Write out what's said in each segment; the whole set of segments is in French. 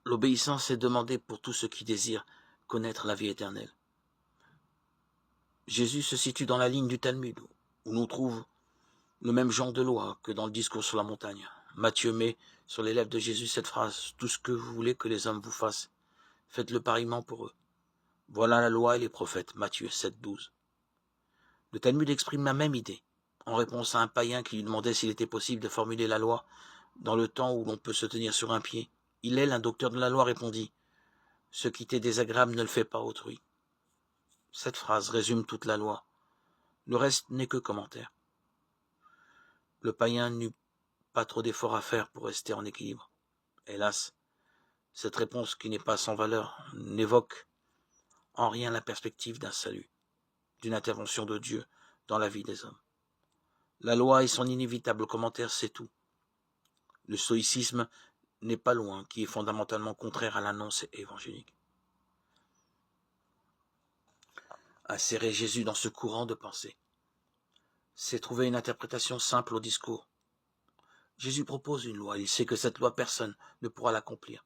L'obéissance est demandée pour tous ceux qui désirent connaître la vie éternelle. Jésus se situe dans la ligne du Talmud, où l'on trouve le même genre de loi que dans le discours sur la montagne. Matthieu met sur les lèvres de Jésus cette phrase « Tout ce que vous voulez que les hommes vous fassent, faites-le pareillement pour eux. Voilà la loi et les prophètes. » Matthieu 7, 12. Le Talmud exprime la même idée, en réponse à un païen qui lui demandait s'il était possible de formuler la loi dans le temps où l'on peut se tenir sur un pied. Hillel, un docteur de la loi, répondit « Ce qui t'est désagréable ne le fait pas autrui. » Cette phrase résume toute la loi. Le reste n'est que commentaire. Le païen n'eut pas trop d'efforts à faire pour rester en équilibre. Hélas, cette réponse qui n'est pas sans valeur n'évoque en rien la perspective d'un salut, d'une intervention de Dieu dans la vie des hommes. La loi et son inévitable commentaire, c'est tout. Le stoïcisme n'est pas loin, qui est fondamentalement contraire à l'annonce évangélique. Insérer Jésus dans ce courant de pensée, c'est trouver une interprétation simple au discours. Jésus propose une loi, il sait que cette loi personne ne pourra l'accomplir.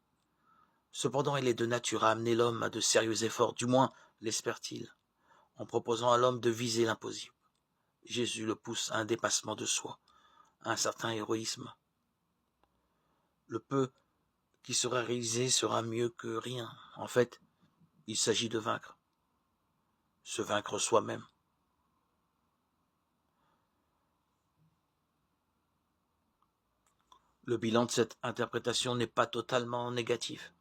Cependant, il est de nature à amener l'homme à de sérieux efforts, du moins l'espère-t-il, en proposant à l'homme de viser l'impossible. Jésus le pousse à un dépassement de soi, à un certain héroïsme. Le peu qui sera réalisé sera mieux que rien. En fait, il s'agit de vaincre. Se vaincre soi-même. Le bilan de cette interprétation n'est pas totalement négatif.